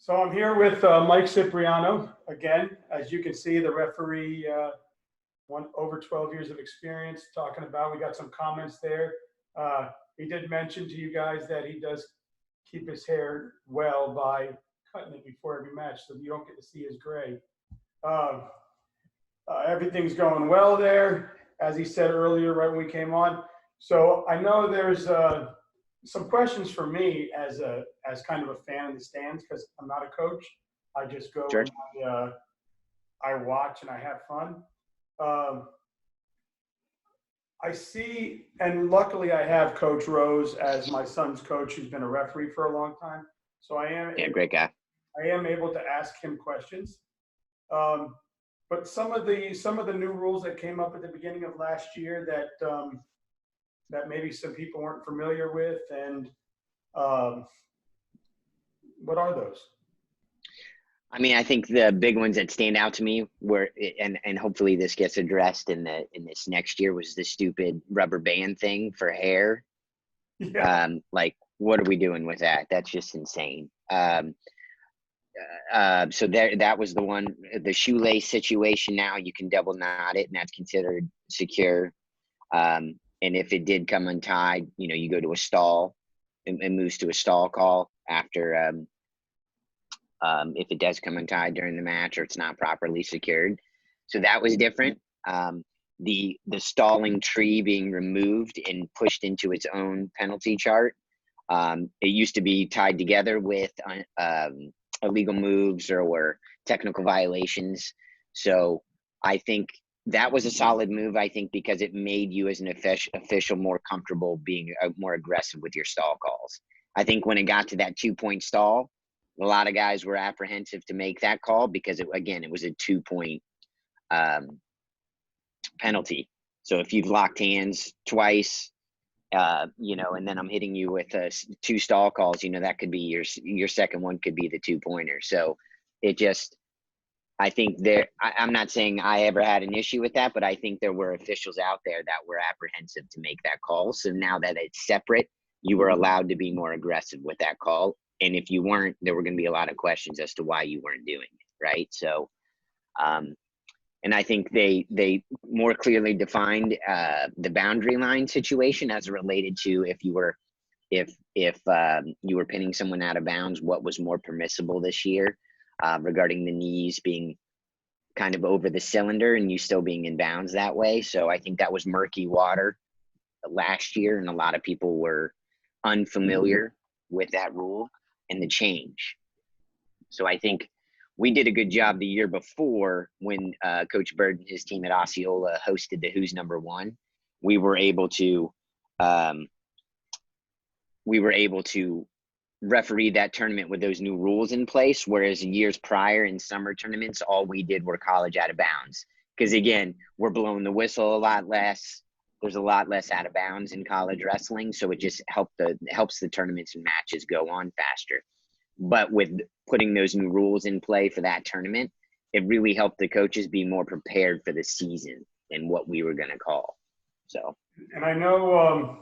So I'm here with Mike Cipriano again. As you can see, the referee, over 12 years of experience talking about. We got some comments there. He did mention to you guys that he does keep his hair well by cutting it before every match, so you don't get to see his gray. Everything's going well there, as he said earlier, right when we came on. So I know there's some questions for me as kind of a fan in the stands, because I'm not a coach. I just go Sure. and I watch and I have fun. I see, and luckily I have Coach Rose as my son's coach, who's been a referee for a long time. So Great guy. I am able to ask him questions. But some of the new rules that came up at the beginning of last year that maybe some people weren't familiar with, and what are those? I mean, I think the big ones that stand out to me were, and hopefully this gets addressed in this next year, was the stupid rubber band thing for hair. Yeah. Like, what are we doing with that? That's just insane. So that was the one. The shoelace situation, now you can double knot it, and that's considered secure. And if it did come untied, you go to a stall. It moves to a stall call after. If it does come untied during the match or it's not properly secured. So that was different. The stalling tree being removed and pushed into its own penalty chart. It used to be tied together with illegal moves or technical violations. So I think that was a solid move, I think, because it made you as an official more comfortable being more aggressive with your stall calls. I think when it got to that 2-point stall, a lot of guys were apprehensive to make that call because, it was a 2-point penalty. So if you've locked hands twice, and then I'm hitting you with 2 stall calls, that could be your second one could be the 2-pointer. So it just, I think I'm not saying I ever had an issue with that, but I think there were officials out there that were apprehensive to make that call. So now that it's separate, you were allowed to be more aggressive with that call. And if you weren't, there were going to be a lot of questions as to why you weren't doing it, right? So, and I think they more clearly defined the boundary line situation as related to if you were pinning someone out of bounds, what was more permissible this year regarding the knees being kind of over the cylinder and you still being in bounds that way. So I think that was murky water last year, and a lot of people were unfamiliar with that rule and the change. So I think we did a good job the year before when Coach Bird and his team at Osceola hosted the Who's Number One. We were able to referee that tournament with those new rules in place, whereas years prior in summer tournaments, all we did were college out of bounds. Because again, we're blowing the whistle a lot less. There's a lot less out of bounds in college wrestling, so it just helps the tournaments and matches go on faster. But with putting those new rules in play for that tournament, it really helped the coaches be more prepared for the season and what we were going to call. So, and I know,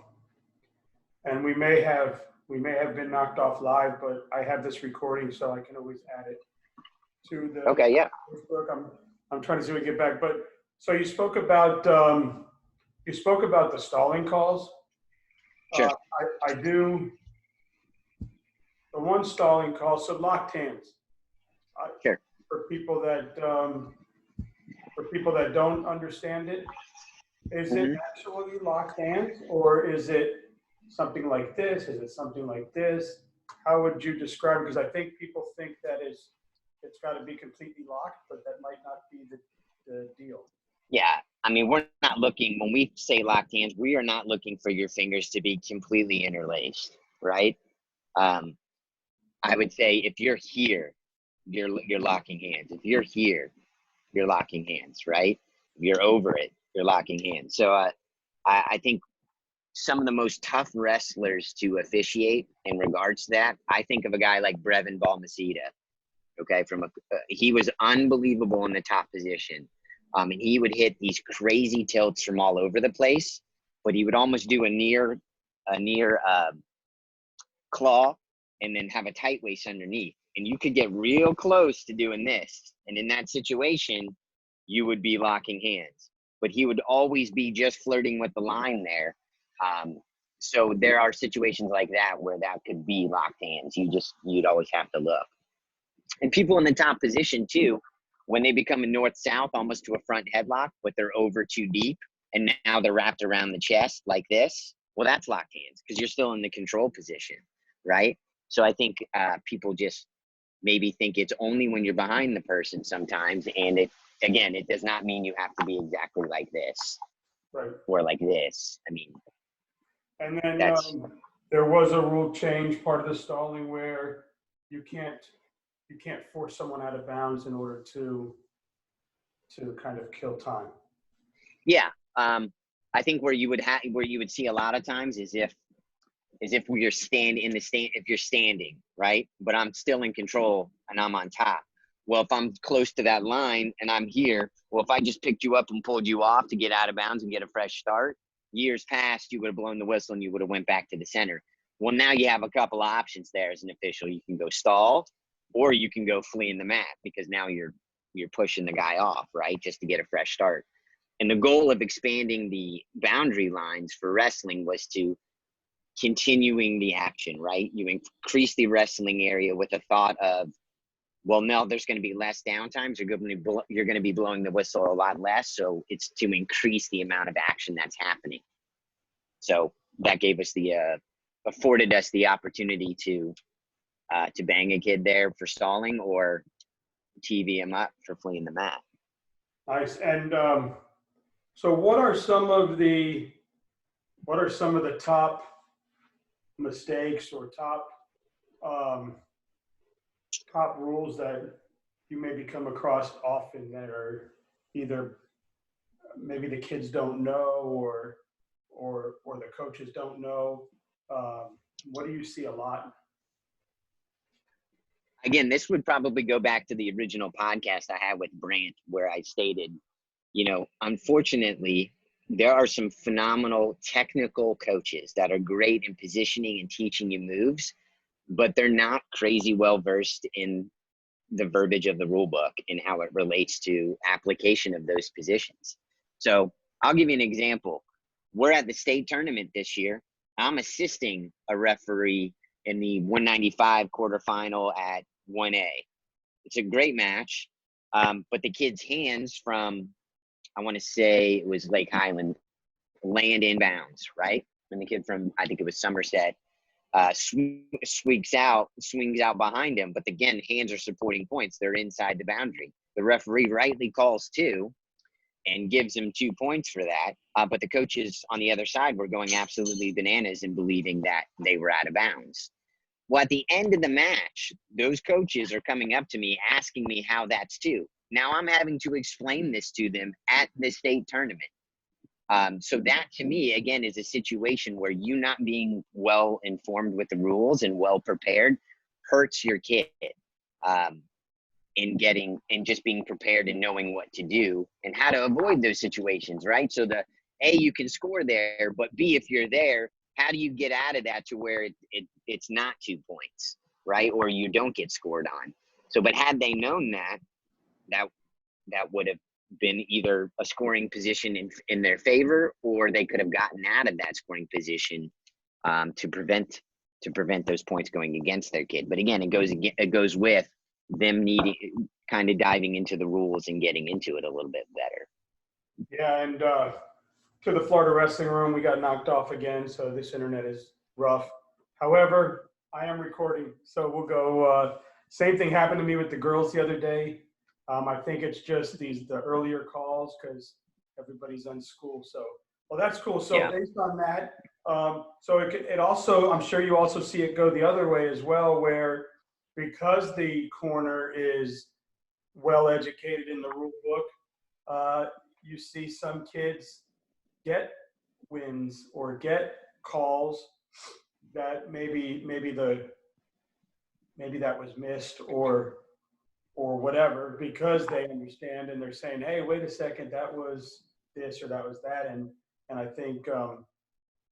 and we may have been knocked off live, but I have this recording, so I can always add it to the Facebook. I'm trying to see if we get back, but so you spoke about the stalling calls. Sure. I do the one stalling call. So locked hands. Sure. For people that don't understand it, is it actually locked hands, or is it something like this? Is it something like this? How would you describe it? Because I think people think that it's got to be completely locked, but that might not be the deal. Yeah, I mean, we're not looking, when we say locked hands, we are not looking for your fingers to be completely interlaced, right? I would say if you're here, you're locking hands. If you're here, you're locking hands, right? If you're over it, you're locking hands. So I think some of the most tough wrestlers to officiate in regards to that, I think of a guy like Brevin Balmaceda, okay? He was unbelievable in the top position. And he would hit these crazy tilts from all over the place, but he would almost do a near claw and then have a tight waist underneath. and you could get real close to doing this. And in that situation, you would be locking hands. But he would always be just flirting with the line there. So there are situations like that where that could be locked hands. You'd always have to look. And people in the top position too, when they become a north-south, almost to a front headlock, but they're over too deep, and now they're wrapped around the chest like this, well, that's locked hands because you're still in the control position, right? So I think people just maybe think it's only when you're behind the person sometimes, and it does not mean you have to be exactly like this, Right. or like this. I mean, And then that's there was a rule change, part of the stalling, where you can't force someone out of bounds in order to kind of kill time. yeah. I think where you would see a lot of times is if you're if you're standing, right? But I'm still in control and I'm on top. Well, if I'm close to that line and I'm here, well, if I just picked you up and pulled you off to get out of bounds and get a fresh start, years past, you would have blown the whistle and you would have went back to the center. Well, now you have a couple of options there as an official. You can go stall, or you can go fleeing the mat, because now you're pushing the guy off, right? Just to get a fresh start. And the goal of expanding the boundary lines for wrestling was to continuing the action, right? You increase the wrestling area with a thought of, well, no, there's going to be less downtimes. You're going to be blowing the whistle a lot less. So it's to increase the amount of action that's happening. So that gave us afforded us the opportunity to bang a kid there for stalling, or TV him up for fleeing the mat. Nice. And so what are some of the top mistakes or top rules that you maybe come across often that are either maybe the kids don't know or the coaches don't know? What do you see a lot? Again, this would probably go back to the original podcast I had with Brant, where I stated, unfortunately, there are some phenomenal technical coaches that are great in positioning and teaching you moves, but they're not crazy well versed in the verbiage of the rule book and how it relates to application of those positions. So I'll give you an example. We're at the state tournament this year. I'm assisting a referee in the 195 quarterfinal at 1A. It's a great match, but the kid's hands from, I want to say it was Lake Highland, land inbounds, right? And the kid from, I think it was Somerset, swings out behind him. But again, hands are supporting points. They're inside the boundary. The referee rightly calls 2 and gives him 2 points for that. But the coaches on the other side were going absolutely bananas and believing that they were out of bounds. Well, at the end of the match, those coaches are coming up to me asking me how that's 2. Now I'm having to explain this to them at the state tournament. So that, to me, again, is a situation where you not being well informed with the rules and well prepared hurts your kid in just being prepared and knowing what to do and how to avoid those situations, right? So you can score there, but B, if you're there, how do you get out of that to where it's not 2 points, right? Or you don't get scored on. So, but had they known that would have been either a scoring position in their favor, or they could have gotten out of that scoring position to prevent those points going against their kid. But again, it goes with them needing kind of diving into the rules and getting into it a little bit better. Yeah, and to the Florida Wrestling Room, we got knocked off again, so this internet is rough. However, I am recording, so we'll go. Same thing happened to me with the girls the other day. I think it's just the earlier calls because everybody's on school. So, well, that's cool. So Yeah. Based on that, so it also, I'm sure you also see it go the other way as well, where because the corner is well educated in the rule book, you see some kids get wins or get calls that maybe that was missed or whatever, because they understand and they're saying, hey, wait a second, that was this or that was that. And I think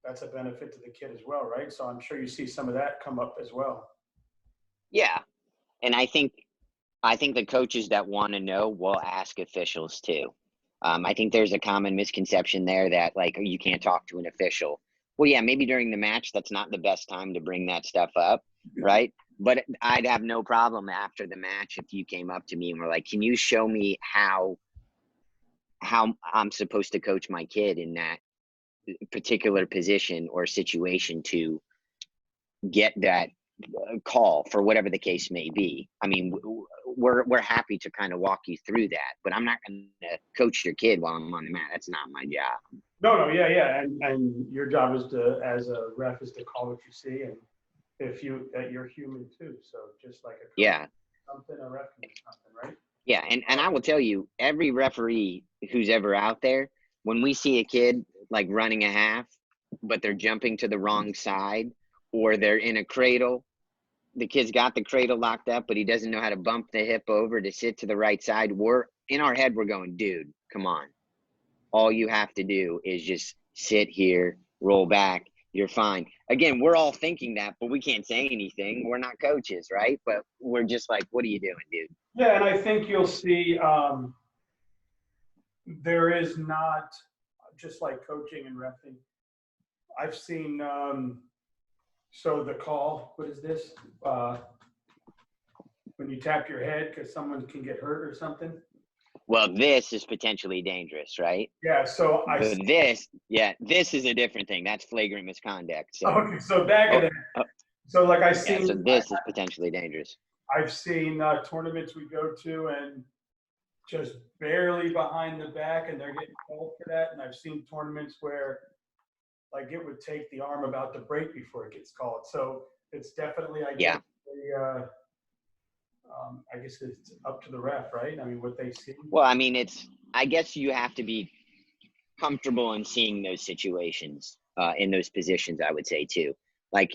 that's a benefit to the kid as well, right? So I'm sure you see some of that come up as well. Yeah. And I think the coaches that want to know will ask officials too. I think there's a common misconception there that like you can't talk to an official. Well, yeah, maybe during the match that's not the best time to bring that stuff up, right? But I'd have no problem after the match if you came up to me and were like, "Can you show me how I'm supposed to coach my kid in that particular position or situation to get that call for whatever the case may be?" I mean, we're happy to kind of walk you through that, but I'm not going to coach your kid while I'm on the mat. That's not my job. No, yeah. And your job is to, as a ref, is to call what you see. And if you're human too. So just like a coach, Yeah. something, a ref can do something, right? Yeah. And I will tell you, every referee who's ever out there, when we see a kid like running a half, but they're jumping to the wrong side or they're in a cradle, the kid's got the cradle locked up, but he doesn't know how to bump the hip over to sit to the right side. We're in our head, we're going, dude, come on. All you have to do is just sit here, roll back. You're fine. Again, we're all thinking that, but we can't say anything. We're not coaches, right? But we're just like, what are you doing, dude? Yeah, and I think you'll see there is not, just like coaching and refing. I've seen so the call, what is this? When you tap your head because someone can get hurt or something. Well, this is potentially dangerous, right? Yeah, so But this is a different thing. That's flagrant misconduct. So, okay, so back of that. So like yeah, so this is potentially dangerous. I've seen tournaments we go to and just barely behind the back and they're getting called for that. And I've seen tournaments where like it would take the arm about to break before it gets called. So it's definitely, I guess, I guess it's up to the ref, right? I mean, what they see. Well, I mean, I guess you have to be comfortable in seeing those situations in those positions, I would say too. Like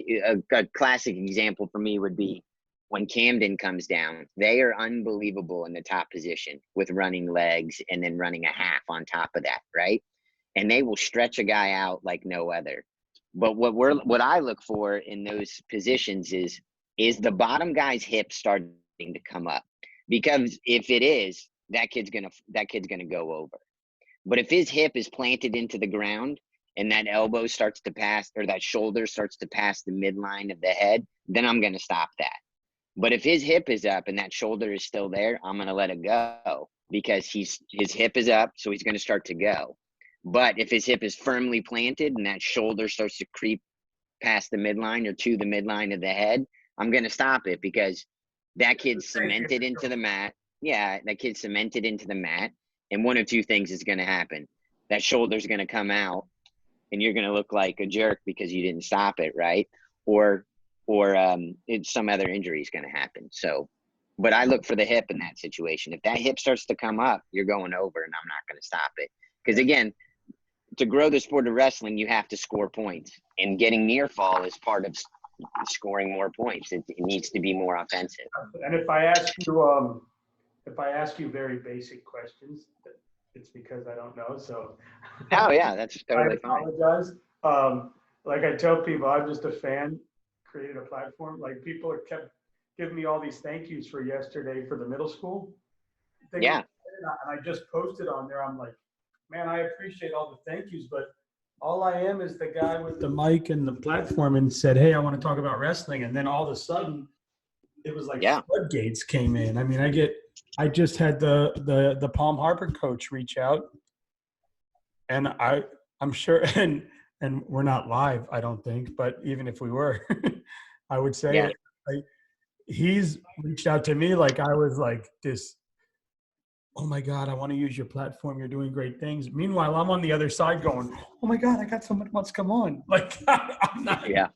a classic example for me would be when Camden comes down, they are unbelievable in the top position with running legs and then running a half on top of that, right? And they will stretch a guy out like no other. But what I look for in those positions is the bottom guy's hip starting to come up? Because if it is, that kid's gonna go over. But if his hip is planted into the ground and that elbow starts to pass or that shoulder starts to pass the midline of the head, then I'm gonna stop that. But if his hip is up and that shoulder is still there, I'm gonna let it go because his hip is up, so he's gonna start to go. But if his hip is firmly planted and that shoulder starts to creep past the midline or to the midline of the head, I'm gonna stop it because that kid's cemented into the mat. Yeah, that kid's cemented into the mat. And one of two things is gonna happen. That shoulder's gonna come out and you're gonna look like a jerk because you didn't stop it, right? Or some other injury is gonna happen. So, but I look for the hip in that situation. If that hip starts to come up, you're going over and I'm not gonna stop it. Because again, to grow the sport of wrestling, you have to score points. And getting near fall is part of scoring more points. It needs to be more offensive. And if I ask you very basic questions, it's because I don't know. So Oh yeah, that's totally I apologize. Like I tell people, I'm just a fan. Created a platform. Like people are kept giving me all these thank yous for yesterday for the middle school thing. Yeah. And I just posted on there. I'm like, man, I appreciate all the thank yous, but all I am is the guy with the mic and the platform and said, hey, I want to talk about wrestling. And then all of a sudden it was like floodgates came in. I mean, I just had the Palm Harbor coach reach out and I'm sure, and we're not live, I don't think, but even if we were, I would say he's reached out to me like I was like this, oh my God, I want to use your platform. You're doing great things. Meanwhile, I'm on the other side going, oh my God, I got someone who wants to come on. Like, I'm not. Yeah.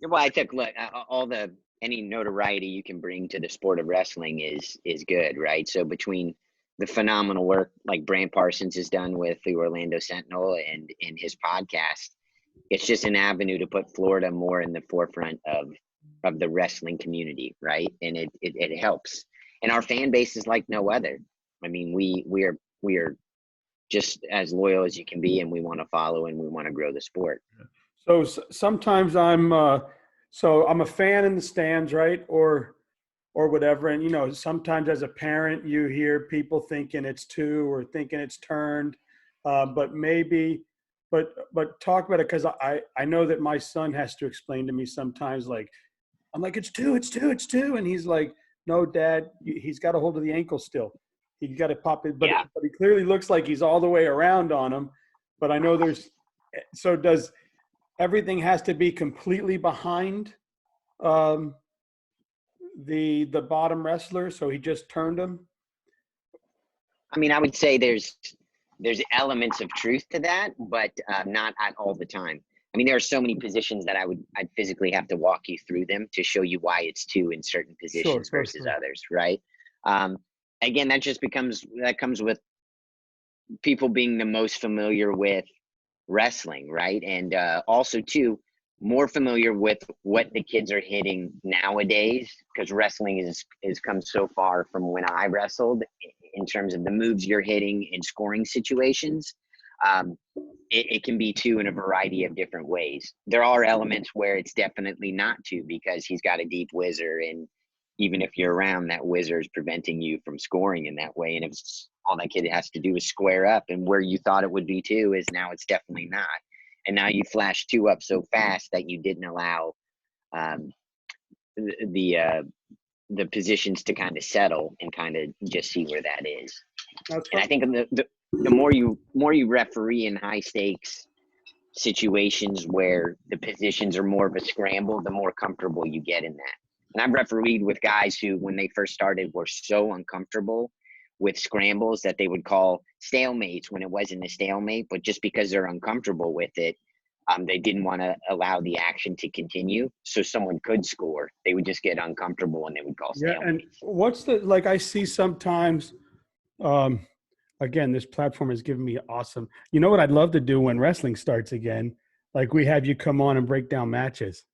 Well, I think look, any notoriety you can bring to the sport of wrestling is good, right? So between the phenomenal work like Brant Parsons has done with the Orlando Sentinel and in his podcast, it's just an avenue to put Florida more in the forefront of the wrestling community, right? And it helps. And our fan base is like no other. I mean, we are just as loyal as you can be, and we want to follow and we want to grow the sport. So sometimes I'm So I'm a fan in the stands, right? Or whatever. And, you know, sometimes as a parent, you hear people thinking it's two or thinking it's turned. But maybe, but talk about it. Cause I know that my son has to explain to me sometimes, like, I'm like, it's two, it's two, it's two. And he's like, no, dad, he's got a hold of the ankle still. He got to pop it, Yeah. but he clearly looks like he's all the way around on him. But I know so does everything has to be completely behind um, the bottom wrestler? So he just turned him. I mean, I would say there's elements of truth to that, but not at all the time. I mean, there are so many positions that I'd physically have to walk you through them to show you why it's two in certain Sure, positions sure, versus sure. others, right? Um, Again, that comes with people being the most familiar with wrestling, right? And also too, more familiar with what the kids are hitting nowadays, because wrestling is come so far from when I wrestled in terms of the moves you're hitting in scoring situations. Um, it can be two in a variety of different ways. There are elements where it's definitely not two because he's got a deep whizzer, and even if you're around, that whizzer is preventing you from scoring in that way. And if all that kid has to do is square up, and where you thought it would be two is now it's definitely not. And now you flash two up so fast that you didn't allow um, the uh, the positions to kind of settle and kind of just see where that is. That's And I from, think the more you referee in high stakes situations where the positions are more of a scramble, the more comfortable you get in that. And I've refereed with guys who, when they first started, were so uncomfortable with scrambles that they would call stalemates when it wasn't a stalemate, but just because they're uncomfortable with it, they didn't want to allow the action to continue so someone could score. They would just get uncomfortable and they would call yeah. And stalemates. what's the, like, I see sometimes, um, again, this platform has given me awesome. You know what I'd love to do when wrestling starts again? Like we have you come on and break down matches.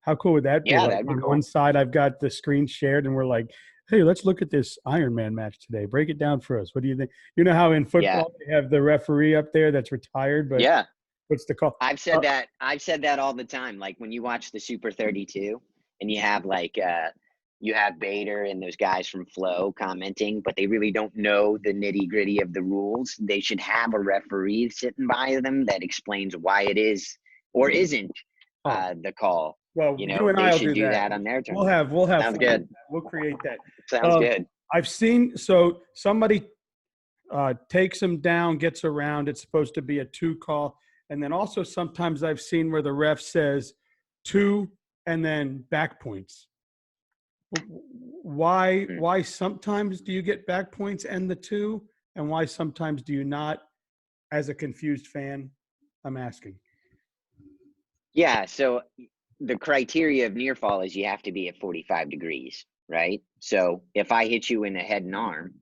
How cool would that be? Yeah, Like that'd be on one cool. side, I've got the screen shared, and we're like, "Hey, let's look at this Iron Man match today. Break it down for us. What do you think?" You know how in Yeah. football they have the referee up there that's retired, but Yeah. what's the call? I've said that all the time. Like when you watch the Super 32 and you have you have Bader and those guys from Flow commenting, but they really don't know the nitty-gritty of the rules. They should have a referee sitting by them that explains why it is or isn't Oh, the call. well, You you know, and they I'll should do do that. that on their We'll terms. have we'll have Sounds fun with good. that. We'll create that. Sounds Um, good. I've seen so somebody takes him down, gets around. It's supposed to be a two call. And then also sometimes I've seen where the ref says two and then back points. Why Hmm. why sometimes do you get back points and the two, and why sometimes do you not? As a confused fan, I'm asking. Yeah, so the criteria of near fall is you have to be at 45 degrees, right? So if I hit you in the head and arm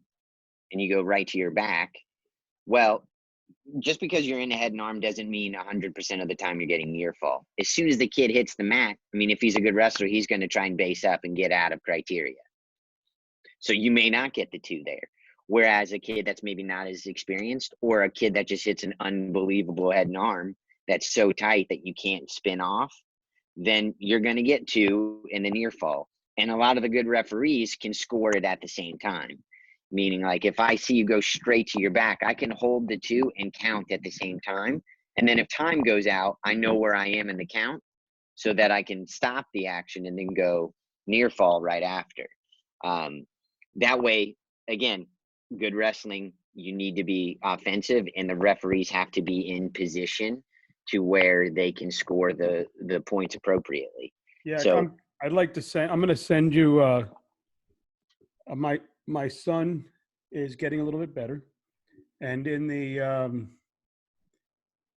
and you go right to your back, well, just because you're in the head and arm doesn't mean 100% of the time you're getting near fall. As soon as the kid hits the mat, I mean, if he's a good wrestler, he's going to try and base up and get out of criteria. So you may not get the two there. Whereas a kid that's maybe not as experienced, or a kid that just hits an unbelievable head and arm that's so tight that you can't spin off, then you're going to get two in the near fall. And a lot of the good referees can score it at the same time. Meaning, like if I see you go straight to your back, I can hold the two and count at the same time. And then if time goes out, I know where I am in the count so that I can stop the action and then go near fall right after. Um, that way, again, good wrestling, you need to be offensive, and the referees have to be in position to where they can score the points appropriately. Yeah, So I'd like to send. I'm going to send you. My son is getting a little bit better, and in the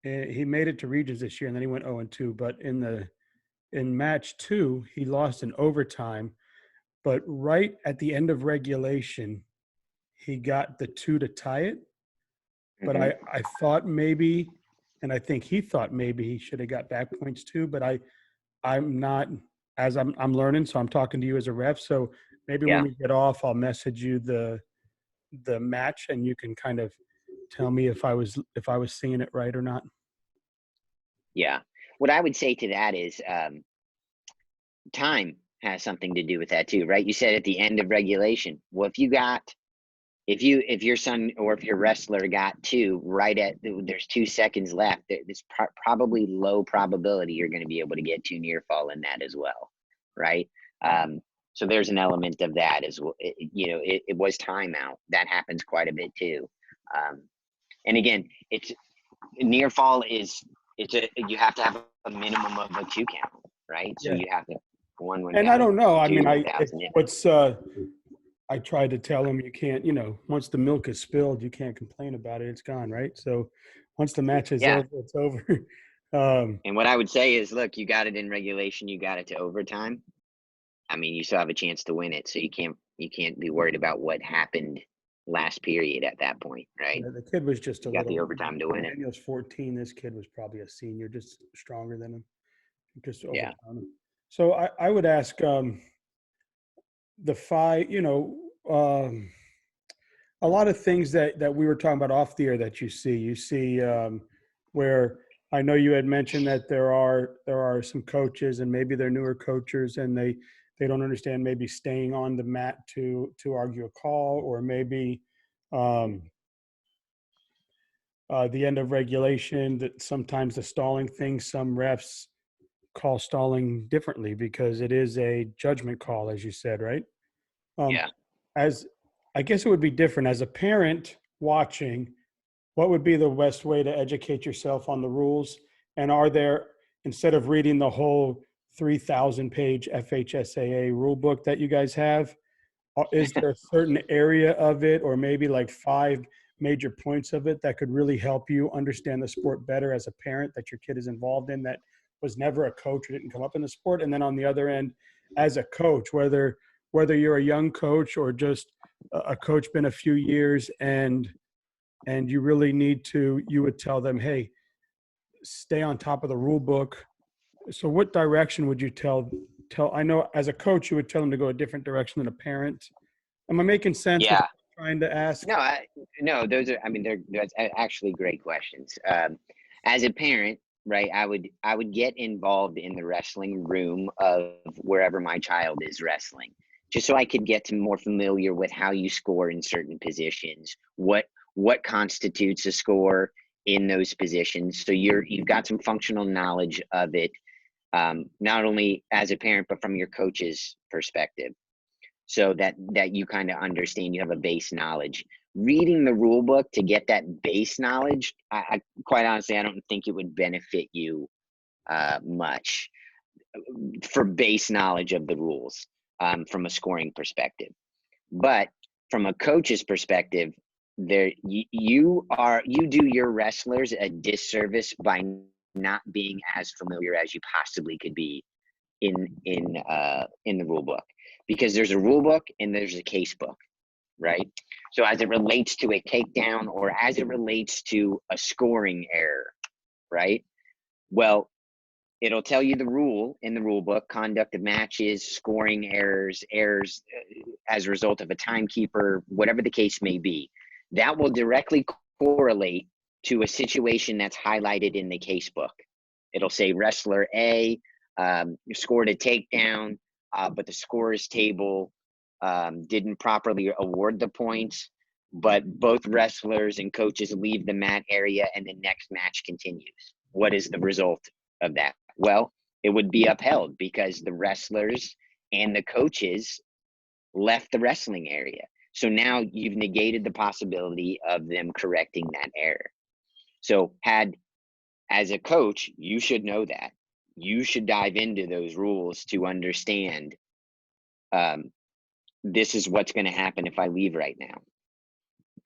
he made it to regions this year, and then he went 0-2. But in match two, he lost in overtime. But right at the end of regulation, he got the two to tie it. But mhm, I thought maybe, and I think he thought maybe he should have got back points too. But I'm not, as I'm learning, so I'm talking to you as a ref. So maybe when yeah, we get off, I'll message you the match, and you can kind of tell me if I was seeing it right or not. yeah. What I would say to that is time has something to do with that too, right? You said at the end of regulation. Well, if your son or if your wrestler got two right at there's 2 seconds left, there's probably low probability you're going to be able to get two near fall in that as well, right? So there's an element of that as well. It was timeout. That happens quite a bit too. And again, it's near fall you have to have a minimum of a 2 count, right? So Yeah. you have to 1,000 And I don't know. I two mean, 1,000 in. I tried to tell him you can't, once the milk is spilled, you can't complain about it. It's gone, right? So once the match is Yeah. over, it's over. Um, And what I would say is, look, you got it in regulation, you got it to overtime. I mean, you still have a chance to win it, so you can't be worried about what happened last period at that point, right? the kid was just a You got little. the overtime to win it. Daniel's 14. This kid was probably a senior, just stronger than him, just Yeah. overpowered him. So I would ask the five, a lot of things that we were talking about off the air that you see where I know you had mentioned that there are some coaches and maybe they're newer coaches and they don't understand maybe staying on the mat to argue a call, or maybe um, the end of regulation, that sometimes the stalling thing, some refs call stalling differently because it is a judgment call, as you said, right? Um, Yeah. as I guess it would be different as a parent watching, what would be the best way to educate yourself on the rules? And are there, instead of reading the whole 3,000 page FHSAA rule book that you guys have, is there a certain area of it, or maybe like 5 major points of it that could really help you understand the sport better as a parent that your kid is involved in, that was never a coach or didn't come up in the sport? And then on the other end, as a coach, whether you're a young coach or just a coach been a few years, and you really need to, you would tell them, hey, stay on top of the rule book. So what direction would you tell, I know as a coach, you would tell them to go a different direction than a parent. Am I making sense with Yeah. what I'm trying to ask? No, those are, I mean, that's actually great questions. As a parent, right, I would get involved in the wrestling room of wherever my child is wrestling, just so I could get to more familiar with how you score in certain positions, what constitutes a score in those positions. So you've got some functional knowledge of it, not only as a parent, but from your coach's perspective, so that you kind of understand, you have a base knowledge. Reading the rule book to get that base knowledge, I quite honestly, I don't think it would benefit you much for base knowledge of the rules, from a scoring perspective. But from a coach's perspective, you do your wrestlers a disservice by not being as familiar as you possibly could be in the rule book, because there's a rule book and there's a case book, right? So as it relates to a takedown, or as it relates to a scoring error, right? Well, it'll tell you the rule in the rule book: conduct of matches, scoring errors, as a result of a timekeeper, whatever the case may be. That will directly correlate to a situation that's highlighted in the case book. It'll say wrestler A scored a takedown, but the scores table didn't properly award the points, but both wrestlers and coaches leave the mat area and the next match continues. What is the result of that? Well, it would be upheld because the wrestlers and the coaches left the wrestling area. So now you've negated the possibility of them correcting that error. So as a coach, you should know that. You should dive into those rules to understand, this is what's going to happen if I leave right now,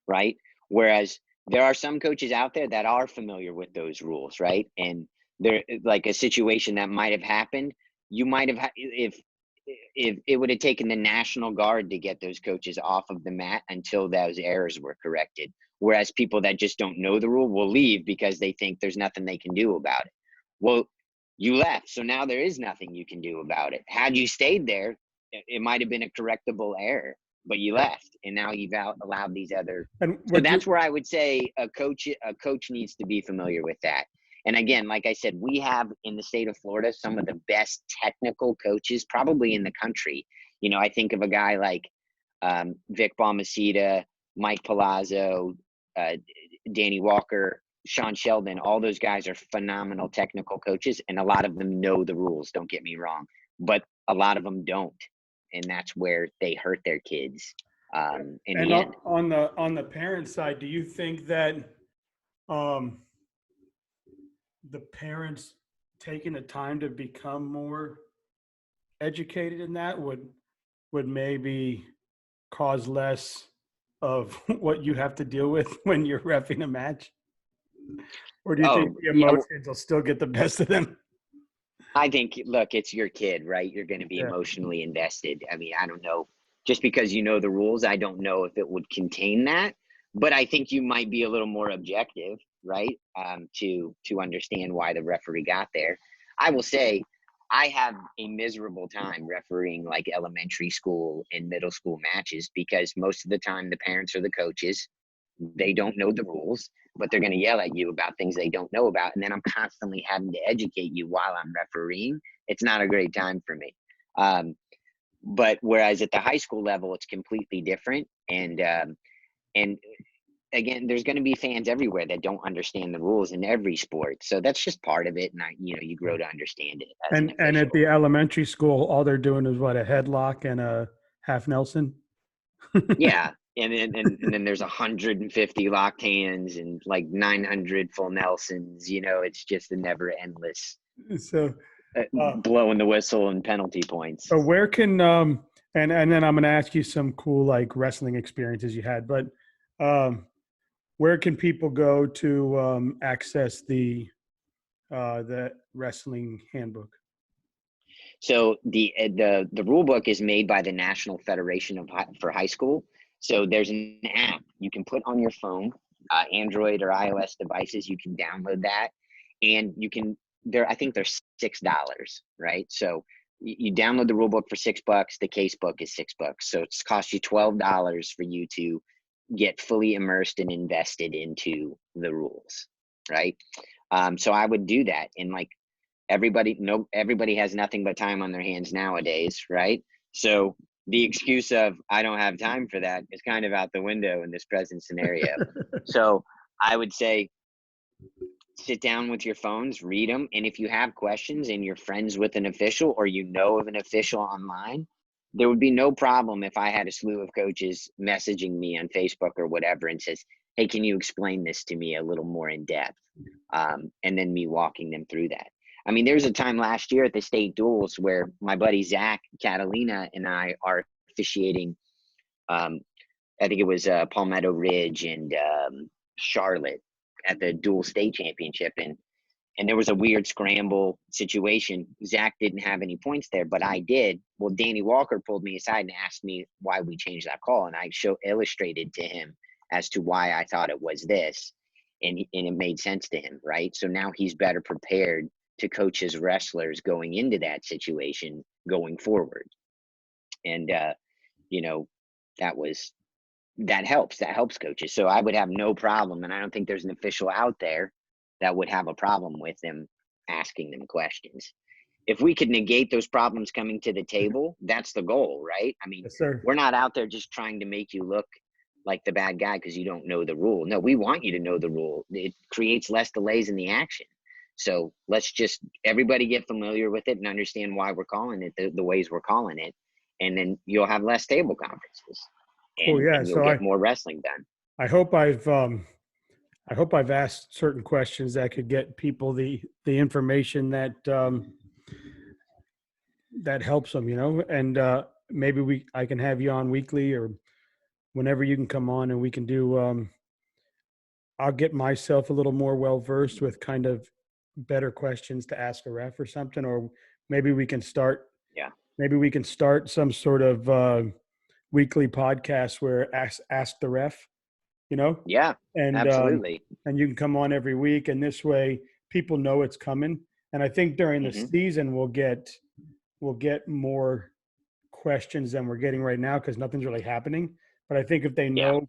right? Whereas there are some coaches out there that are familiar with those rules, right? And they're like a situation that might have happened. You might have, if it would have taken the National Guard to get those coaches off of the mat until those errors were corrected. Whereas people that just don't know the rule will leave because they think there's nothing they can do about it. Well, you left, so now there is nothing you can do about it. Had you stayed there, it might have been a correctable error, but you left, and now you've allowed these other. And So that's where I would say a coach needs to be familiar with that. And again, like I said, we have in the state of Florida some of the best technical coaches probably in the country. I think of a guy like Vic Balmaceda, Mike Palazzo, uh, Danny Walker, Sean Sheldon. All those guys are phenomenal technical coaches, and a lot of them know the rules. Don't get me wrong, but a lot of them don't, and that's where they hurt their kids in And the end. on the parent side, do you think that um, the parents taking the time to become more educated in that would maybe cause less of what you have to deal with when you're reffing a match? Or do you think Oh, the yeah. emotions will still get the best of them? I think, look, it's your kid, right? You're going to be Yeah. emotionally invested. I mean, I don't know. Just because you know the rules, I don't know if it would contain that. But I think you might be a little more objective, right? To understand why the referee got there. I will say, I have a miserable time refereeing like elementary school and middle school matches because most of the time the parents are the coaches. They don't know the rules, but they're going to yell at you about things they don't know about. And then I'm constantly having to educate you while I'm refereeing. It's not a great time for me. But whereas at the high school level, it's completely different. And again, there's going to be fans everywhere that don't understand the rules in every sport. So that's just part of it. And you grow to understand it as an And at official. the elementary school, all they're doing is what, a headlock and a half Nelson? Yeah. And then there's 150 locked hands and like 900 full Nelsons. It's just a never endless So, blowing the whistle and penalty points. so where can and then I'm going to ask you some cool like wrestling experiences you had, but where can people go to access the wrestling handbook? So the rule book is made by the National Federation for High School. So there's an app you can put on your phone, Android or iOS devices. You can download that, and you can I think they're $6, right? So you download the rule book for $6. The case book is $6. So it's cost you $12 for you to get fully immersed and invested into the rules, right? So I would do that, and like everybody has nothing but time on their hands nowadays, right? So the excuse of I don't have time for that is kind of out the window in this present scenario. So I would say sit down with your phones, read them, and if you have questions and you're friends with an official or you know of an official online, there would be no problem if I had a slew of coaches messaging me on Facebook or whatever and says, hey, can you explain this to me a little more in depth? And then me walking them through that. I mean, there's a time last year at the state duels where my buddy Zach Catalina and I are officiating. I think it was Palmetto Ridge and Charlotte at the dual state championship, and there was a weird scramble situation. Zach didn't have any points there, but I did. Well, Danny Walker pulled me aside and asked me why we changed that call, and I illustrated to him as to why I thought it was this, and it made sense to him, right? So now he's better prepared to coach his wrestlers going into that situation going forward. And that helps coaches. So I would have no problem, and I don't think there's an official out there that would have a problem with them asking them questions. If we could negate those problems coming to the table, that's the goal, right? I mean, Yes, sir. we're not out there just trying to make you look like the bad guy because you don't know the rule. No, we want you to know the rule. It creates less delays in the action. So let's just everybody get familiar with it and understand why we're calling it the ways we're calling it. And then you'll have less table conferences Cool. Yeah. and you'll So get more wrestling done. I hope I've asked certain questions that could get people the information that that helps them, and maybe I can have you on weekly or whenever you can come on and we can do I'll get myself a little more well versed with kind of better questions to ask a ref or something, or maybe we can start Yeah. maybe we can start some sort of weekly podcast where ask the ref, Yeah, and absolutely. and you can come on every week, and this way people know it's coming. And I think during the Hmm. season we'll get more questions than we're getting right now because nothing's really happening. But I think if they Yeah.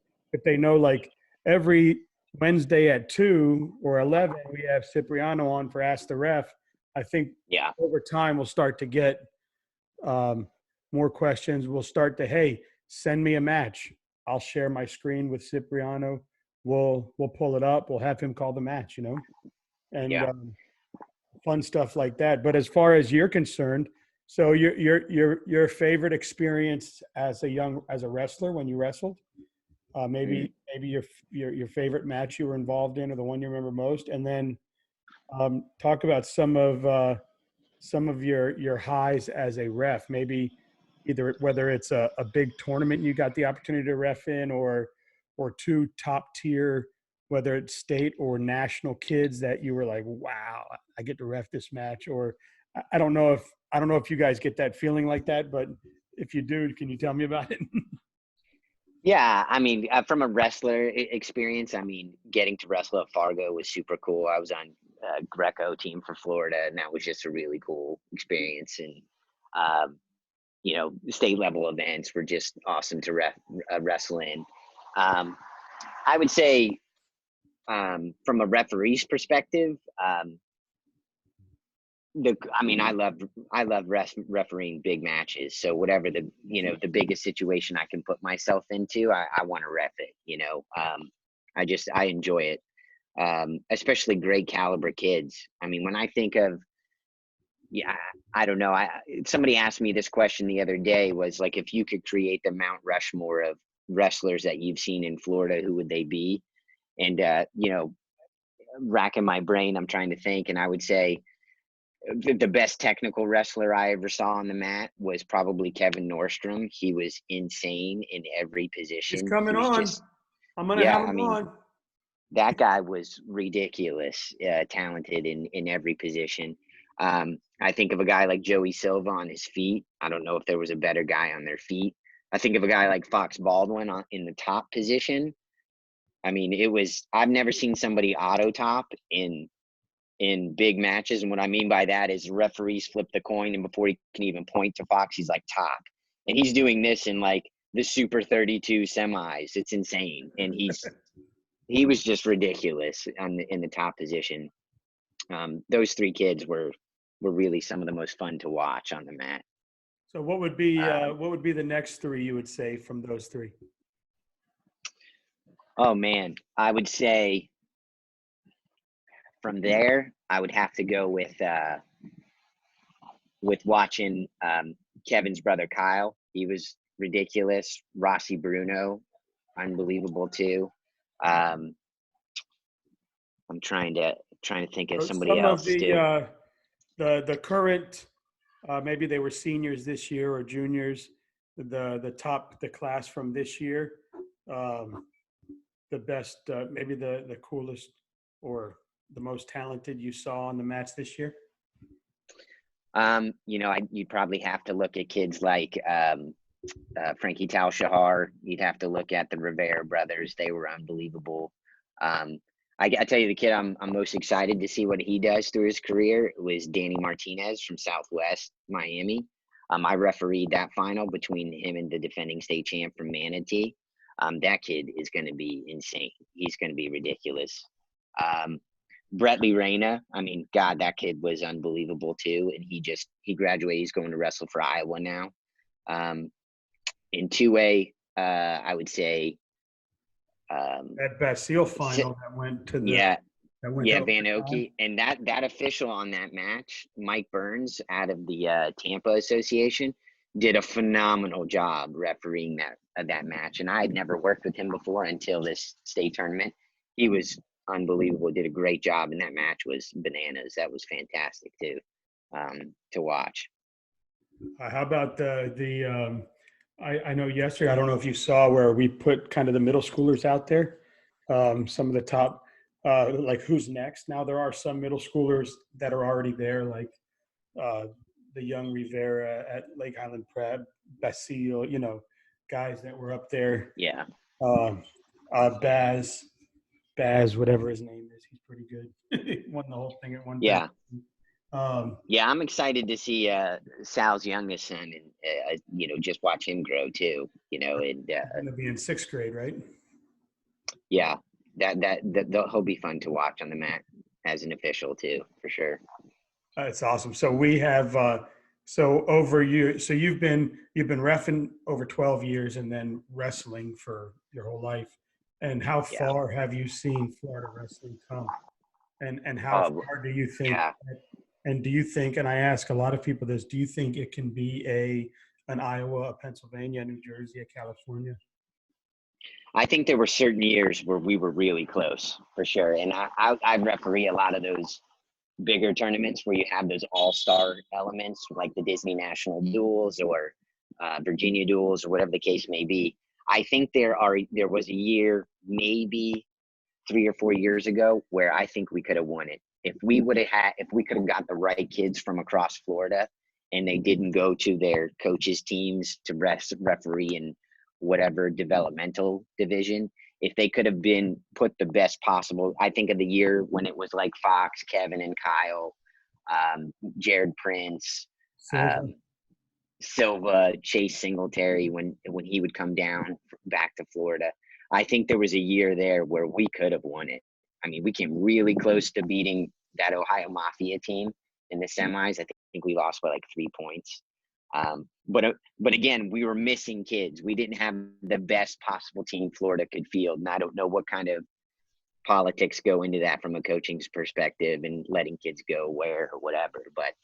know like every Wednesday at 2 or 11, we have Cipriano on for Ask the Ref. I think Yeah. over time we'll start to get more questions. We'll start to, hey, send me a match. I'll share my screen with Cipriano. We'll pull it up. We'll have him call the match, you know, and Yeah. fun stuff like that. But as far as you're concerned, so your favorite experience as a wrestler when you wrestled, maybe your favorite match you were involved in, or the one you remember most, and then talk about some of your highs as a ref. Maybe either whether it's a big tournament you got the opportunity to ref in, or two top tier, whether it's state or national kids that you were like, wow, I get to ref this match. Or I don't know if you guys get that feeling like that, but if you do, can you tell me about it? Yeah, I mean, from a wrestler experience, I mean, getting to wrestle at Fargo was super cool. I was on a Greco team for Florida, and that was just a really cool experience. And um, you know, state level events were just awesome to wrestle in. Um, I would say, from a referee's perspective, I mean, I love refereeing big matches. So whatever the biggest situation I can put myself into, I want to ref it. I enjoy it. Especially great caliber kids. I mean, when I think of, yeah, I don't know. Somebody asked me this question the other day, was like, if you could create the Mount Rushmore of wrestlers that you've seen in Florida, who would they be? And racking my brain, I'm trying to think, and I would say the best technical wrestler I ever saw on the mat was probably Kevin Nordstrom. He was insane in every He's position. He coming was on. just, I'm gonna yeah, have I him mean, on. that guy was ridiculous, talented in every position. I think of a guy like Joey Silva on his feet. I don't know if there was a better guy on their feet. I think of a guy like Fox Baldwin in the top position. I mean, I've never seen somebody auto top in big matches. And what I mean by that is referees flip the coin, and before he can even point to Fox, he's like top. And he's doing this in like the Super 32 semis. It's insane. And he was just ridiculous in the top position. Those three kids were really some of the most fun to watch on the mat. So what would be the next three you would say from those three? Oh man, I would say from there, I would have to go with watching Kevin's brother Kyle. He was ridiculous. Rossi Bruno, unbelievable too. I'm trying to think of somebody Some of else too. the current, maybe they were seniors this year or juniors, the class from this year, the best, maybe the coolest or the most talented you saw on the mats this year. You'd probably have to look at kids like Frankie Tal Shahar. You'd have to look at the Rivera brothers. They were unbelievable. I tell you, the kid I'm most excited to see what he does through his career was Danny Martinez from Southwest Miami. I refereed that final between him and the defending state champ from Manatee. That kid is going to be insane. He's going to be ridiculous. Brettley Reyna, I mean, God, that kid was unbelievable too. And he graduated. He's going to wrestle for Iowa now. In 2A, I would say That Basile final that went to Van Oki, and that official on that match, Mike Burns out of the Tampa Association, did a phenomenal job refereeing that match. And I had never worked with him before until this state tournament. He was unbelievable. Did a great job, and that match was bananas. That was fantastic too, to watch. How about I know yesterday, I don't know if you saw where we put kind of the middle schoolers out there, some of the top, like who's next. Now there are some middle schoolers that are already there, like the young Rivera at Lake Highland Prep, Basile, guys that were up there. Yeah. Baz, whatever his name is, he's pretty good. He won the whole thing at one time. Yeah, I'm excited to see Sal's youngest son, and just watch him grow too. And going to be in sixth grade, right? Yeah, he'll be fun to watch on the mat as an official too, for sure. That's awesome. So we have so you've been reffing over 12 years and then wrestling for your whole life. And how Yeah. far have you seen Florida wrestling come? And how Oh, far do you think, yeah. and do you think, and I ask a lot of people this, do you think it can be an Iowa, a Pennsylvania, a New Jersey, a California? I think there were certain years where we were really close, for sure. And I referee a lot of those bigger tournaments where you have those all-star elements, like the Disney National Duels or Virginia Duels or whatever the case may be. I think there was a year, maybe 3 or 4 years ago, where I think we could have won it. If we could have got the right kids from across Florida and they didn't go to their coaches' teams to referee in whatever developmental division, if they could have been put the best possible. I think of the year when it was like Fox, Kevin and Kyle, Jared Prince, Silver. Silva, Chase Singletary, when he would come down back to Florida. I think there was a year there where we could have won it. I mean, we came really close to beating that Ohio Mafia team in the semis. I think we lost by like 3 points. But again, we were missing kids. We didn't have the best possible team Florida could field, and I don't know what kind of politics go into that from a coaching's perspective and letting kids go where or whatever. But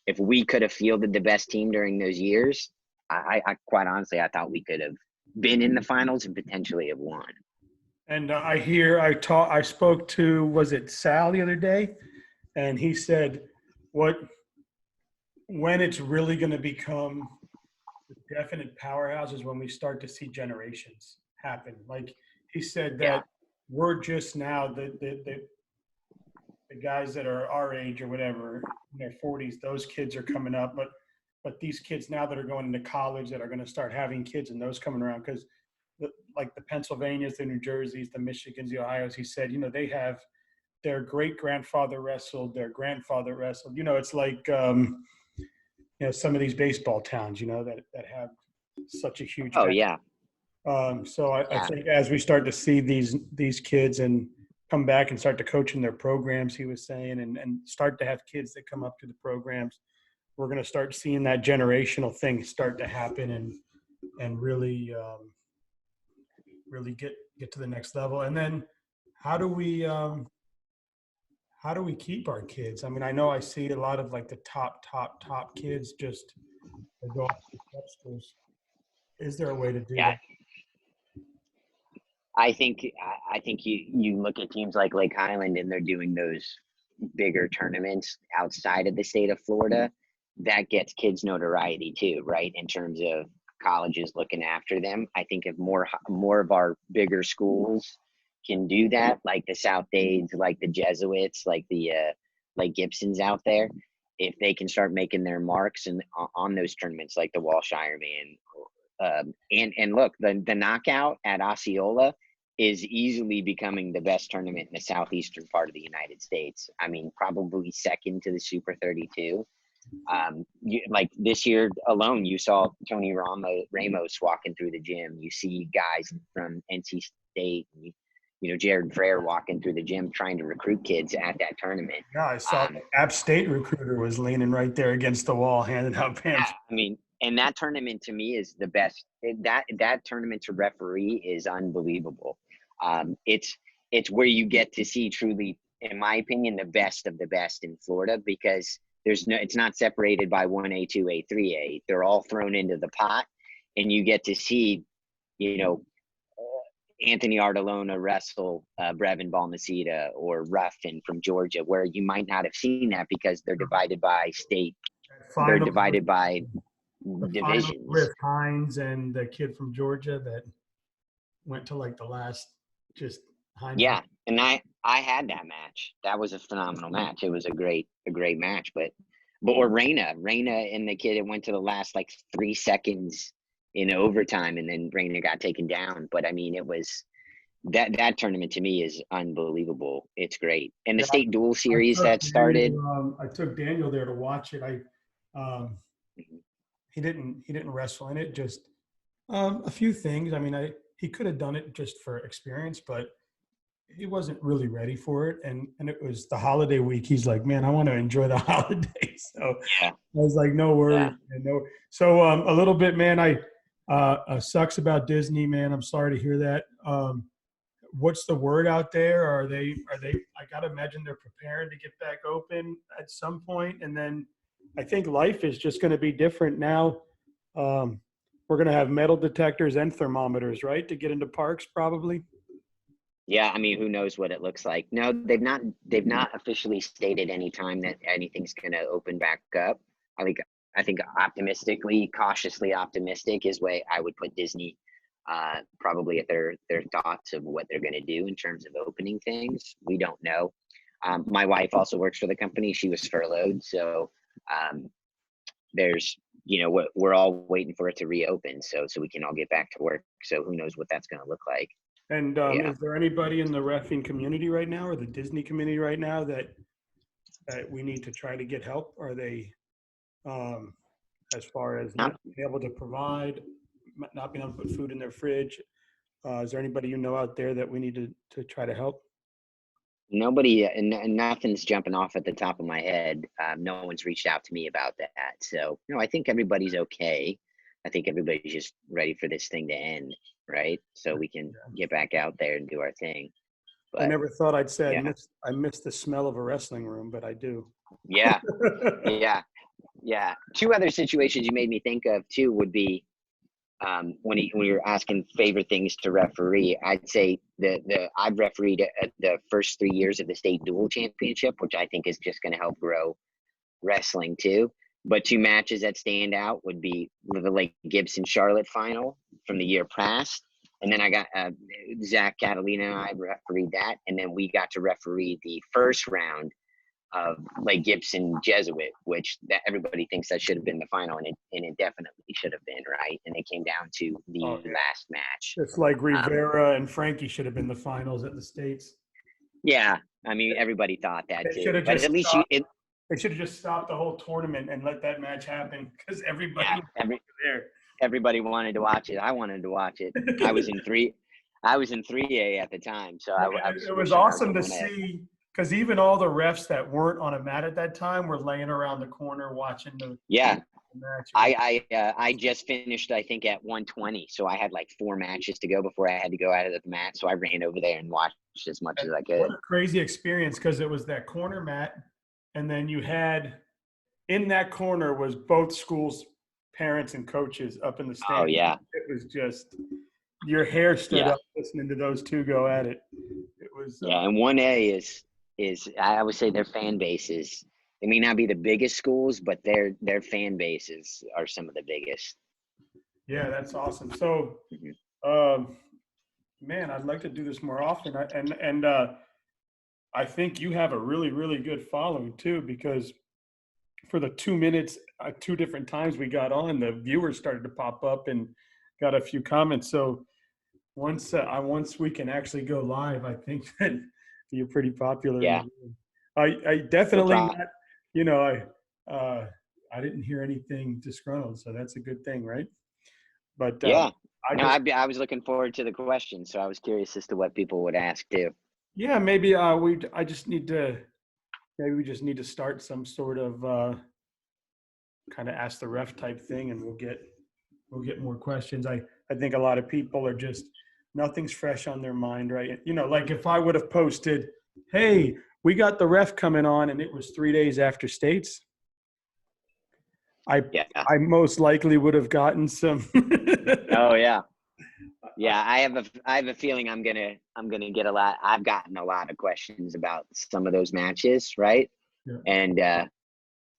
if we could have fielded the best team during those years, I quite honestly, I thought we could have been in the finals and potentially have won. And I spoke to, was it Sal the other day? And he said, when it's really going to become definite powerhouses when we start to see generations happen. Like he said that Yeah. we're just now the guys that are our age or whatever in their 40s, those kids are coming up, but these kids now that are going into college that are going to start having kids and those coming around, because like the Pennsylvanias, the New Jerseys, the Michigans, the Ohio's, he said, they have their great grandfather wrestled, their grandfather wrestled. It's like some of these baseball towns, that have such a huge. Oh yeah. So I think as we start to see these kids and come back and start to coach in their programs, he was saying, and start to have kids that come up to the programs, we're going to start seeing that generational thing start to happen and really get to the next level. And then how do we keep our kids? I mean, I know I see a lot of like the top kids just go off to prep schools. Is there a way to do Yeah. that? I think you look at teams like Lake Highland and they're doing those bigger tournaments outside of the state of Florida. That gets kids notoriety too, right? In terms of colleges looking after them. I think if more of our bigger schools can do that, like the South Aids, like the Jesuits, like the like Gibson's out there, if they can start making their marks and on those tournaments, like the Walsh Ironman, and look, the knockout at Osceola is easily becoming the best tournament in the southeastern part of the United States. I mean, probably second to the Super 32. Like this year alone, you saw Tony Ramos walking through the gym. You see guys from NC State, Jared Frere walking through the gym trying to recruit kids at that tournament. Yeah, I saw App State recruiter was leaning right there against the wall, handing out pamphlets. Yeah, I mean, and that tournament to me is the best. That tournament to referee is unbelievable. It's where you get to see truly, in my opinion, the best of the best in Florida, because it's not separated by 1A, 2A, 3A. They're all thrown into the pot, and you get to see, Anthony Artolona wrestle Brevin Balmaceda or Ruffin from Georgia, where you might not have seen that because they're divided by state. They're divided by divisions. With Hines and the kid from Georgia that went to like the last just Hines. Yeah, and I had that match. That was a phenomenal match. It was a great match. But or Reina and the kid, it went to the last like 3 seconds in overtime, and then Reina got taken down. But I mean, it was that tournament to me is unbelievable. It's great, and the state duel series that started. I took Daniel there to watch it. He didn't wrestle in it. Just a few things. I mean, he could have done it just for experience, but he wasn't really ready for it, and it was the holiday week. He's like, man, I want to enjoy the holiday. So Yeah. I was like, no Yeah. worries, man, no. So a little bit, man. I sucks about Disney, man. I'm sorry to hear that. What's the word out there? Are they? I gotta imagine they're preparing to get back open at some point, and then I think life is just going to be different now. Um, we're going to have metal detectors and thermometers, right, to get into parks, probably. Yeah, I mean, who knows what it looks like? No, they've not officially stated any time that anything's gonna open back up. I think I think optimistically, cautiously optimistic is way I would put Disney probably at their thoughts of what they're gonna do in terms of opening things. We don't know. My wife also works for the company. She was furloughed, so um, there's we're all waiting for it to reopen so we can all get back to work. So who knows what that's gonna look like? And But yeah. is there anybody in the reffing community right now, or the Disney community right now, that we need to try to get help? Are they, um, as far as Not not being able to provide, not being able to put food in their fridge? Is there anybody you know out there that we need to try to help? Nobody, and nothing's jumping off at the top of my head. No one's reached out to me about that. So, no, I think everybody's okay. I think everybody's just ready for this thing to end, right? So we can get back out there and do our thing. I But never thought I'd say yeah, I miss the smell of a wrestling room, but I do. yeah, yeah, yeah. Two other situations you made me think of too would be when you're asking favorite things to referee. I'd say the I've refereed at the first 3 years of the state dual championship, which I think is just going to help grow wrestling too. But two matches that stand out would be the Lake Gibson Charlotte final from the year past. And then I got Zach Catalina and I refereed that. And then we got to referee the first round of Lake Gibson Jesuit, which that everybody thinks that should have been the final, and it definitely should have been, right? And it came down to the Oh, yeah. last match. It's like Um, Rivera and Frankie should have been the finals at the States. yeah, I mean everybody thought that They should too, have but just at least stopped. They should have just stopped the whole tournament and let that match happen because everybody yeah, was there. everybody wanted to watch it. I wanted to watch it. I was in three. I was in 3A at the time, so Yeah, I was it was wishing I was awesome in to 1A. see because even all the refs that weren't on a mat at that time were laying around the corner watching the Yeah, match. I just finished I think at 120, so I had like 4 matches to go before I had to go out of the mat. So I ran over there and watched as much as I What could. a crazy experience because it was that corner mat, and then you had in that corner was both schools' parents and coaches up in the Oh stand. yeah, It was just your hair stood yeah, up listening to those two go at it. It was yeah. And 1A is I would say their fan bases. They may not be the biggest schools, but their fan bases are some of the biggest. yeah, that's awesome. So, Mhm. um, man, I'd like to do this more often. And I think you have a really really good following too because for the 2 minutes, two different times we got on, the viewers started to pop up and got a few comments. So once we can actually go live, I think that you're pretty popular. Yeah, I we'll definitely talk. not, you know, I didn't hear anything disgruntled, so that's a good thing, right? But Yeah. I No, just, I was looking forward to the question, so I was curious as to what people would ask too. yeah, maybe I just need to, maybe we just need to start some sort of kind of ask the ref type thing, and we'll get more questions. I think a lot of people are just nothing's fresh on their mind, right? You know, like if I would have posted, "Hey, we got the ref coming on," and it was 3 days after states, I Yeah. I most likely would have gotten some. Oh yeah. Yeah, I have a feeling I'm gonna get a lot. I've gotten a lot of questions about some of those matches, right? Yeah. And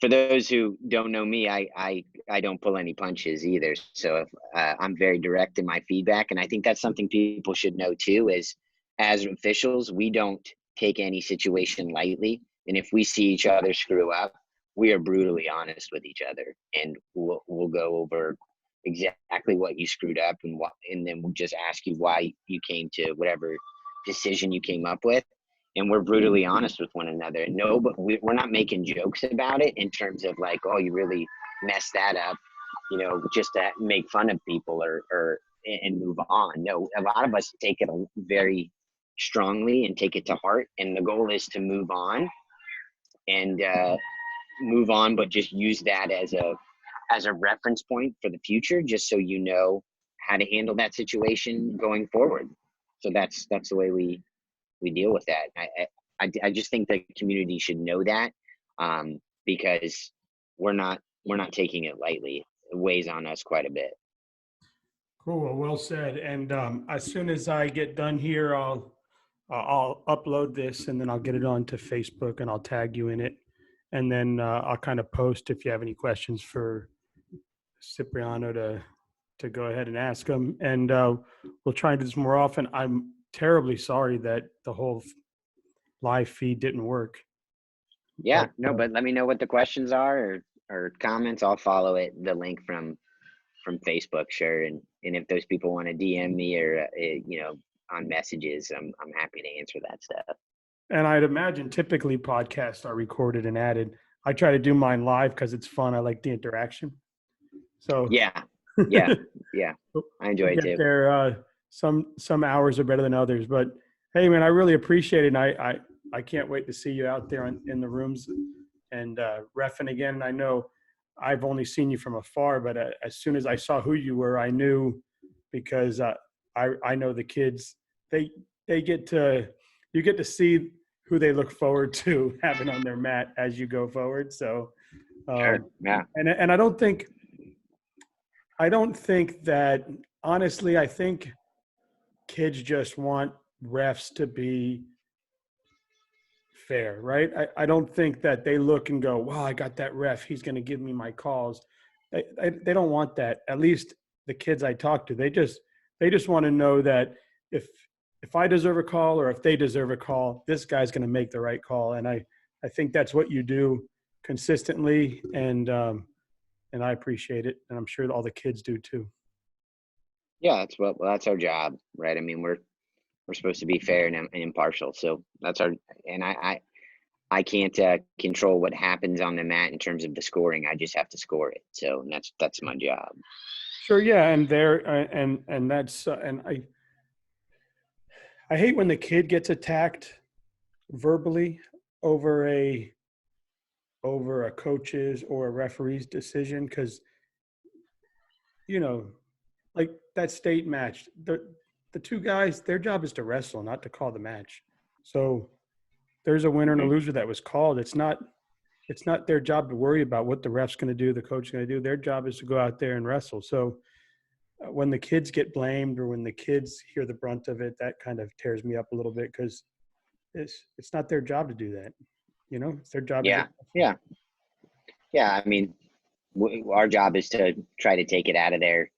for those who don't know me, I don't pull any punches either. So if, I'm very direct in my feedback, and I think that's something people should know too. Is as officials, we don't take any situation lightly, and if we see each other screw up, we are brutally honest with each other, and we'll go over exactly what you screwed up and what, and then we'll just ask you why you came to whatever decision you came up with, and we're brutally honest with one another. No, but we're not making jokes about it in terms of like, oh, you really messed that up, just to make fun of people or and move on. No, a lot of us take it very strongly and take it to heart. And the goal is to move on and move on, but just use that as a reference point for the future, just so you know how to handle that situation going forward. So that's the way we deal with that. I just think the community should know that, because we're not taking it lightly. It weighs on us quite a bit. Cool. Well said. And as soon as I get done here, I'll upload this and then I'll get it onto Facebook and I'll tag you in it. And then I'll kind of post if you have any questions for Cipriano to go ahead and ask them. And we'll try and do this more often. I'm terribly sorry that the whole live feed didn't work. Yeah, no, but let me know what the questions are or comments. I'll follow it, the link from Facebook, sure. And if those people want to DM me or on messages, I'm happy to answer that stuff. And I'd imagine typically podcasts are recorded and added. I try to do mine live because it's fun. I like the interaction. So yeah, I enjoy it too. There, some hours are better than others, but hey, man, I really appreciate it. And I can't wait to see you out there in the rooms and reffing again. And I know I've only seen you from afar, but as soon as I saw who you were, I knew, because I know the kids. You get to see who they look forward to having on their mat as you go forward. So, sure. Yeah. And I don't think that, honestly, I think kids just want refs to be fair, right? I don't think that they look and go, wow, I got that ref, he's going to give me my calls. They don't want that. At least the kids I talk to, they just want to know that if I deserve a call or if they deserve a call, this guy's going to make the right call. And I think that's what you do consistently. And I appreciate it. And I'm sure all the kids do too. Yeah, that's our job, right? I mean, we're supposed to be fair and impartial. So that's and I can't control what happens on the mat in terms of the scoring. I just have to score it. So that's my job. Sure. Yeah. And and that's, and I hate when the kid gets attacked verbally over a coach's or a referee's decision. Cause like that state match, the two guys, their job is to wrestle, not to call the match. So there's a winner and a loser that was called. It's not their job to worry about what the ref's going to do, the coach is going to do. Their job is to go out there and wrestle. So when the kids get blamed or when the kids hear the brunt of it, that kind of tears me up a little bit, because it's not their job to do that. It's their job. Yeah. I mean, our job is to try to take it out of their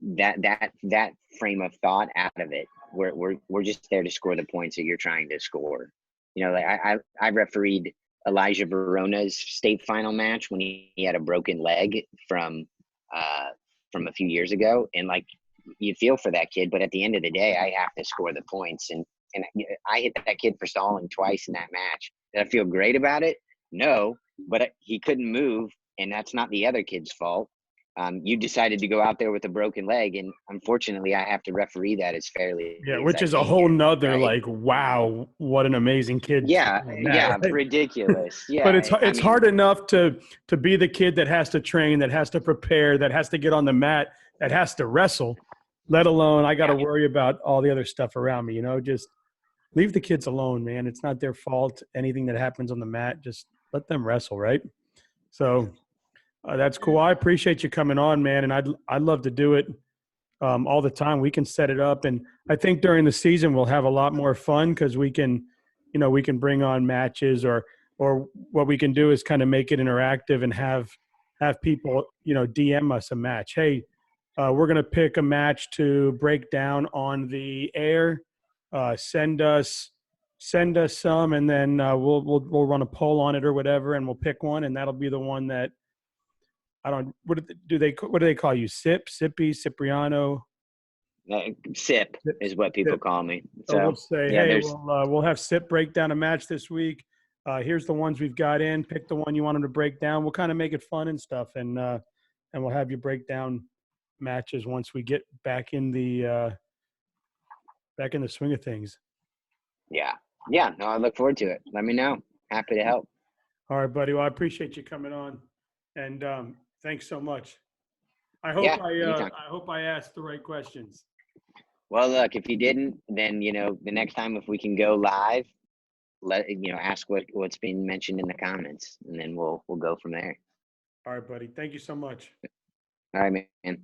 that frame of thought out of it. We're just there to score the points that you're trying to score. Like I refereed Elijah Verona's state final match when he had a broken leg from a few years ago, and like, you feel for that kid, but at the end of the day, I have to score the points, and I hit that kid for stalling twice in that match. Did I feel great about it? No, but he couldn't move, and that's not the other kid's fault. You decided to go out there with a broken leg, and unfortunately I have to referee that as fairly. Yeah, which is a whole nother, right? Like, wow, what an amazing kid. Yeah, right? Ridiculous. Yeah. But it's hard enough to be the kid that has to train, that has to prepare, that has to get on the mat, that has to wrestle, let alone I got to worry about all the other stuff around me. Just leave the kids alone, man. It's not their fault. Anything that happens on the mat, just let them wrestle, right? So that's cool. I appreciate you coming on, man, and I'd love to do it all the time. We can set it up, and I think during the season we'll have a lot more fun because we can bring on matches, or what we can do is kind of make it interactive and have people DM us a match. Hey, we're gonna pick a match to break down on the air. Send us some, and then we'll run a poll on it or whatever, and we'll pick one, and that'll be the one that. What do they call you? Sippy, Cipriano? Sip is what people call me. So we'll say, hey, we'll have Sip break down a match this week. Here's the ones we've got in. Pick the one you want them to break down. We'll kind of make it fun and stuff, and we'll have you break down matches once we get back in the back in the swing of things. Yeah. Yeah. No, I look forward to it. Let me know. Happy to help. All right, buddy. Well, I appreciate you coming on, and thanks so much. I hope Yeah. Anytime. I hope I asked the right questions. Well, look, if you didn't, then, the next time if we can go live, ask what's being mentioned in the comments, and then we'll go from there. All right, buddy. Thank you so much. All right, man.